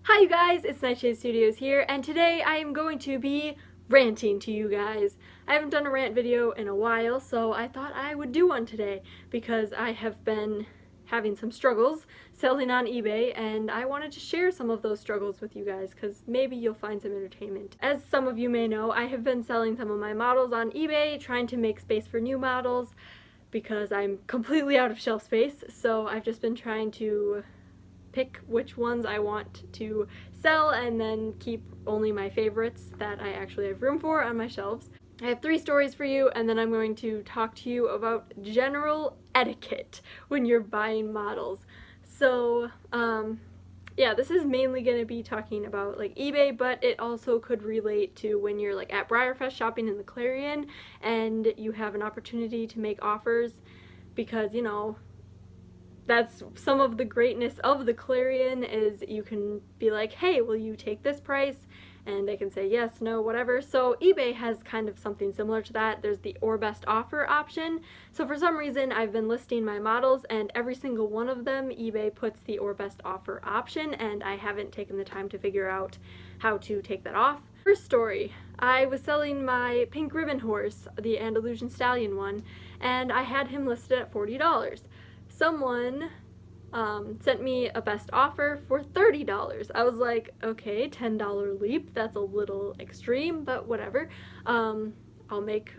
Hi you guys, it's Nightshade Studios here, and today I am going to be ranting to you guys. I haven't done a rant video in a while, so I thought I would do one today because I have been having some struggles selling on eBay, and I wanted to share some of those struggles with you guys because maybe you'll find some entertainment. As some of you may know, I have been selling some of my models on eBay, trying to make space for new models because I'm completely out of shelf space, so I've just been trying to pick which ones I want to sell and then keep only my favorites that I actually have room for on my shelves. I have 3 stories for you, and then I'm going to talk to you about general etiquette when you're buying models. So, yeah, this is mainly going to be talking about like eBay, but it also could relate to when you're like at Breyerfest shopping in the Clarion and you have an opportunity to make offers because, you know, that's some of the greatness of the Clarion is you can be like, hey, will you take this price? And they can say yes, no, whatever. So eBay has kind of something similar to that. There's the or best offer option. So for some reason I've been listing my models and every single one of them eBay puts the or best offer option, and I haven't taken the time to figure out how to take that off. First story, I was selling my pink ribbon horse, the Andalusian Stallion one, and I had him listed at $40. Someone sent me a best offer for $30. I was like, okay, $10 leap, that's a little extreme, but whatever. I'll make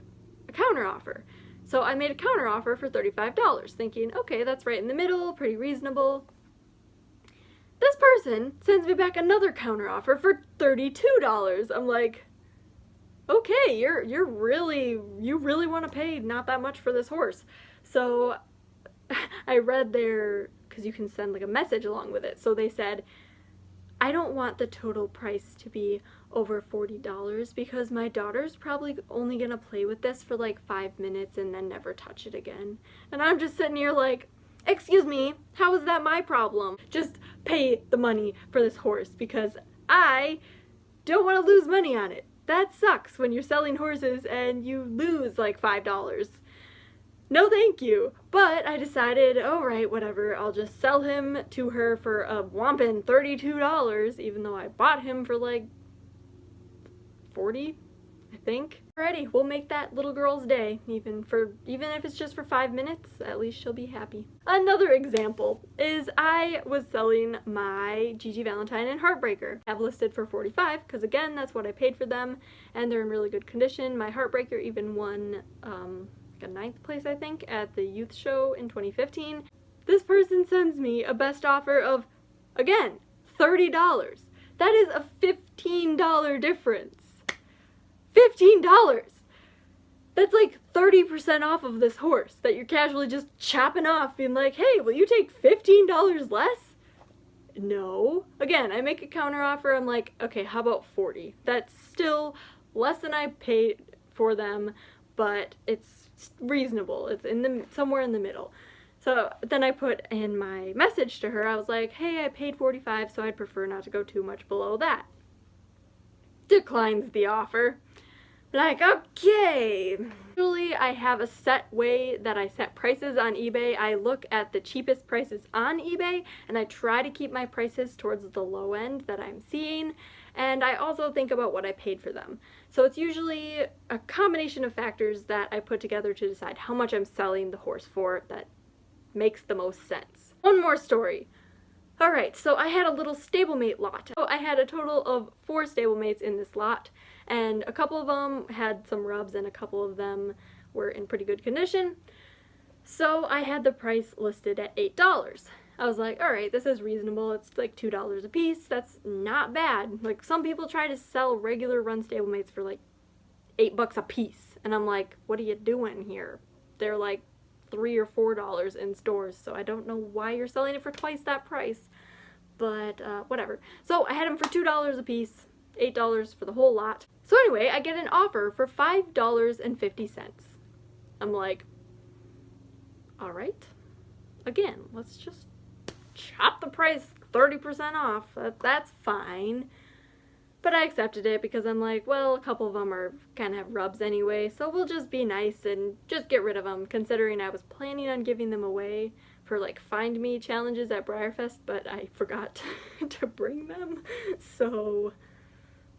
a counter offer. So I made a counter offer for $35, thinking, okay, that's right in the middle, pretty reasonable. This person sends me back another counter offer for $32. I'm like, okay, you really want to pay not that much for this horse. So I read their, because you can send like a message along with it, so they said, I don't want the total price to be over $40 because my daughter's probably only gonna play with this for like 5 minutes and then never touch it again. And I'm just sitting here like, excuse me, how is that my problem? Just pay the money for this horse because I don't want to lose money on it. That sucks when you're selling horses and you lose like $5. No thank you. But I decided, alright, whatever, I'll just sell him to her for a whomping $32, even though I bought him for like 40, I think. Alrighty, we'll make that little girl's day, even if it's just for 5 minutes, at least she'll be happy. Another example is I was selling my Gigi Valentine and Heartbreaker. I have listed for $45, because again, that's what I paid for them, and they're in really good condition. My Heartbreaker even won, a 9th place, I think, at the youth show in 2015. This person sends me a best offer of, again, $30. That is a $15 difference. $15! That's like 30% off of this horse that you're casually just chopping off, being like, hey, will you take $15 less? No. Again, I make a counter offer, I'm like, okay, how about 40? That's still less than I paid for them, but it's reasonable. It's somewhere in the middle. So then I put in my message to her, I was like, hey, I paid $45, so I'd prefer not to go too much below that. Declines the offer. Like, okay. Usually I have a set way that I set prices on eBay. I look at the cheapest prices on eBay and I try to keep my prices towards the low end that I'm seeing, and I also think about what I paid for them. So it's usually a combination of factors that I put together to decide how much I'm selling the horse for that makes the most sense. One more story. Alright, so I had a little stablemate lot. So I had a total of 4 stablemates in this lot, and a couple of them had some rubs and a couple of them were in pretty good condition. So I had the price listed at $8. I was like, alright, this is reasonable. It's like $2 a piece. That's not bad. Like, some people try to sell regular run stablemates for like $8 a piece, and I'm like, what are you doing here? They're like $3 or $4 in stores, so I don't know why you're selling it for twice that price, but whatever. So I had them for $2 a piece, $8 for the whole lot. So anyway, I get an offer for $5.50. I'm like, alright, again, let's just chop the price 30% off, that's fine. But I accepted it because I'm like, well, a couple of them are kind of have rubs anyway, so we'll just be nice and just get rid of them, considering I was planning on giving them away for like find me challenges at Briarfest, but I forgot to bring them. So,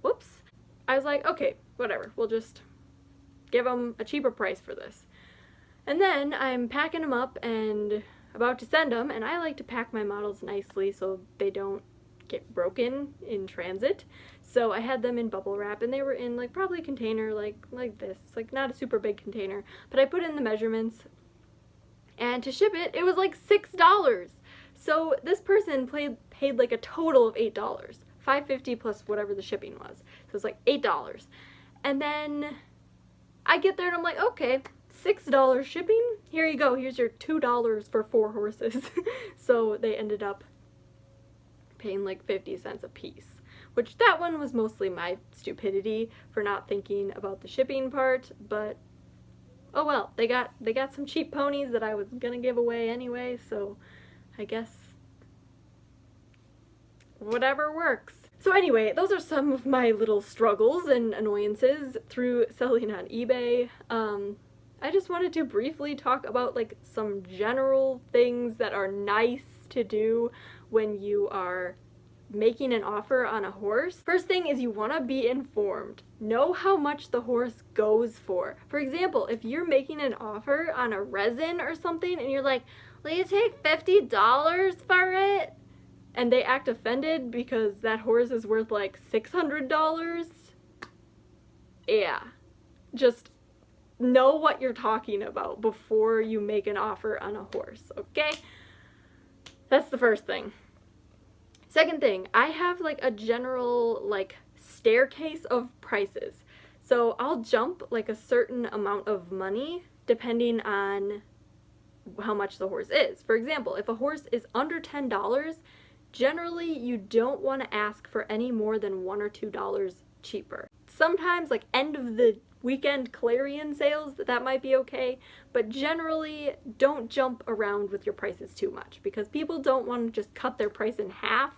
whoops. I was like, okay, whatever. We'll just give them a cheaper price for this. And then I'm packing them up and about to send them, and I like to pack my models nicely so they don't get broken in transit. So I had them in bubble wrap, and they were in like probably a container like this, like not a super big container, but I put in the measurements, and to ship it, it was like $6. So this person paid like a total of $8, $5.50 plus whatever the shipping was. So it's like $8. And then I get there and I'm like, okay, $6 shipping? Here you go, here's your $2 for 4 horses. So they ended up paying like 50 cents a piece, which that one was mostly my stupidity for not thinking about the shipping part, but oh well, they got some cheap ponies that I was gonna give away anyway, so I guess whatever works. So anyway, those are some of my little struggles and annoyances through selling on eBay. I just wanted to briefly talk about like some general things that are nice to do when you are making an offer on a horse. First thing is you want to be informed. Know how much the horse goes for. For example, if you're making an offer on a resin or something and you're like, will you take $50 for it? And they act offended because that horse is worth like $600. Yeah, just know what you're talking about before you make an offer on a horse, okay? That's the first thing. Second thing, I have like a general like staircase of prices. So I'll jump like a certain amount of money depending on how much the horse is. For example, if a horse is under $10, generally you don't want to ask for any more than $1 or $2 cheaper. Sometimes like end of the weekend Clarion sales, that might be okay, but generally don't jump around with your prices too much because people don't want to just cut their price in half,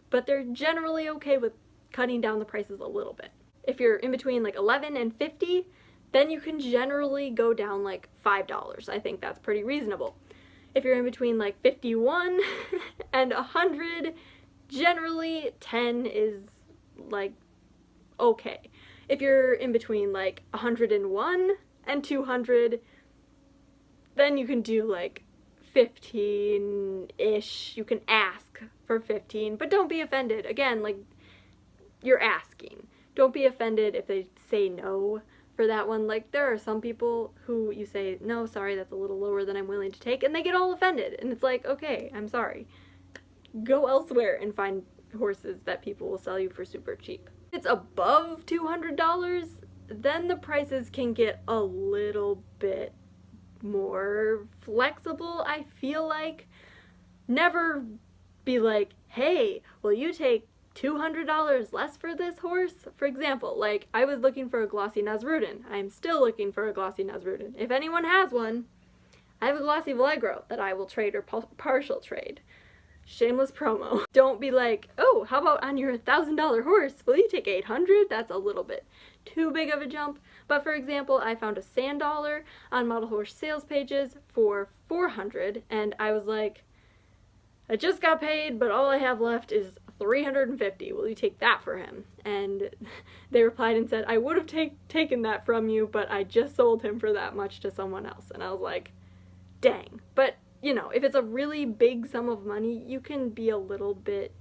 but they're generally okay with cutting down the prices a little bit. If you're in between like 11 and 50, then you can generally go down like $5. I think that's pretty reasonable. If you're in between like 51 and 100, generally 10 is like okay. If you're in between like 101 and 200, then you can do like 15-ish. You can ask for 15, but don't be offended. Again, like, you're asking. Don't be offended if they say no for that one. Like, there are some people who you say, no, sorry, that's a little lower than I'm willing to take, and they get all offended. And it's like, okay, I'm sorry. Go elsewhere and find horses that people will sell you for super cheap. If it's above $200, then the prices can get a little bit more flexible, I feel like. Never be like, hey, will you take $200 less for this horse? For example, like, I was looking for a glossy Nasrudin. I'm still looking for a glossy Nasrudin. If anyone has one, I have a glossy Vallegro that I will trade or partial trade. Shameless promo. Don't be like, oh, how about on your $1,000 horse? Will you take $800? That's a little bit too big of a jump. But for example, I found a sand dollar on model horse sales pages for $400, and I was like, I just got paid, but all I have left is $350. Will you take that for him? And they replied and said, I would have taken that from you, but I just sold him for that much to someone else. And I was like, dang. But you know, if it's a really big sum of money, you can be a little bit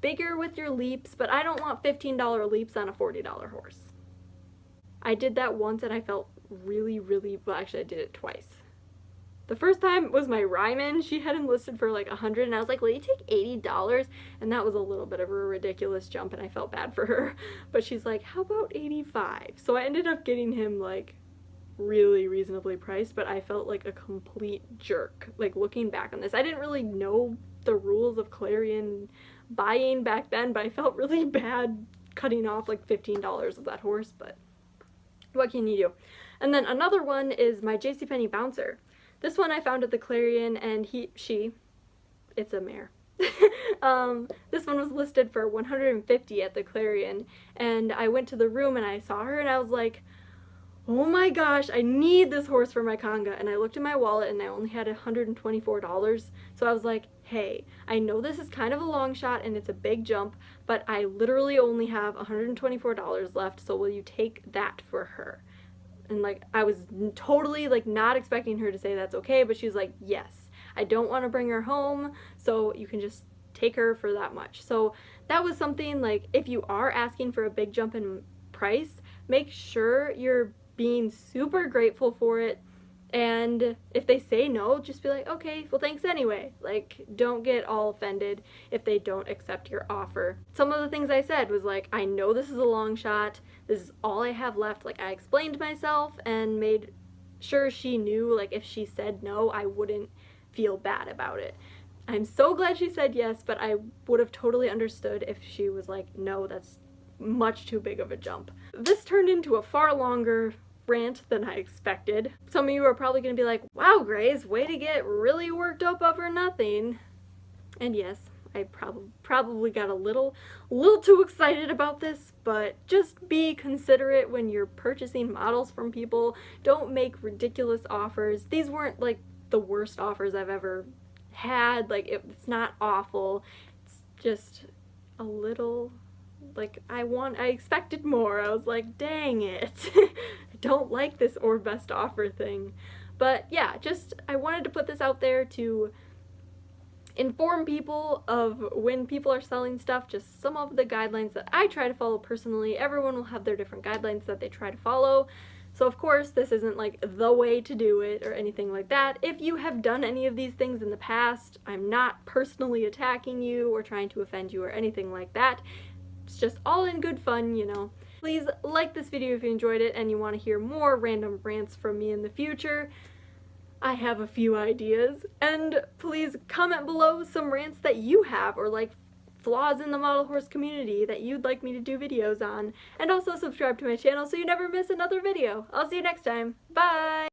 bigger with your leaps, but I don't want $15 leaps on a $40 horse. I did that once and I felt really, well, actually I did it twice. The first time was my Ryman. She had him listed for like $100, and I was like, will you take $80? And that was a little bit of a ridiculous jump, and I felt bad for her. But she's like, how about $85? So I ended up getting him like really reasonably priced, but I felt like a complete jerk. Like, looking back on this, I didn't really know the rules of Clarion buying back then, but I felt really bad cutting off like $15 of that horse, but what can you do? And then another one is my JCPenney Bouncer. This one I found at the Clarion, and it's a mare. This one was listed for $150 at the Clarion, and I went to the room and I saw her and I was like, oh my gosh, I need this horse for my conga. And I looked in my wallet and I only had $124. So I was like, hey, I know this is kind of a long shot and it's a big jump, but I literally only have $124 left, so will you take that for her? And like, I was totally like not expecting her to say that's okay, but she's like, yes, I don't want to bring her home, so you can just take her for that much. So that was something, like, if you are asking for a big jump in price, make sure you're being super grateful for it. And if they say no, just be like, okay, well, thanks anyway. Like, don't get all offended if they don't accept your offer. Some of the things I said was like, I know this is a long shot. This is all I have left. Like, I explained myself and made sure she knew, like, if she said no, I wouldn't feel bad about it. I'm so glad she said yes, but I would have totally understood if she was like, no, that's much too big of a jump. This turned into a far longer rant than I expected. Some of you are probably going to be like, wow, Grace, way to get really worked up over nothing. And yes, I probably got a little too excited about this, but just be considerate when you're purchasing models from people. Don't make ridiculous offers. These weren't like the worst offers I've ever had. Like, it's not awful. It's just a little, like, I expected more. I was like, dang it. I don't like this or best offer thing. But yeah, just, I wanted to put this out there to inform people of when people are selling stuff, just some of the guidelines that I try to follow personally. Everyone will have their different guidelines that they try to follow. So of course, this isn't like the way to do it or anything like that. If you have done any of these things in the past, I'm not personally attacking you or trying to offend you or anything like that. It's just all in good fun, you know. Please like this video if you enjoyed it and you want to hear more random rants from me in the future. I have a few ideas. And please comment below some rants that you have, or like flaws in the model horse community that you'd like me to do videos on. And also subscribe to my channel so you never miss another video. I'll see you next time. Bye!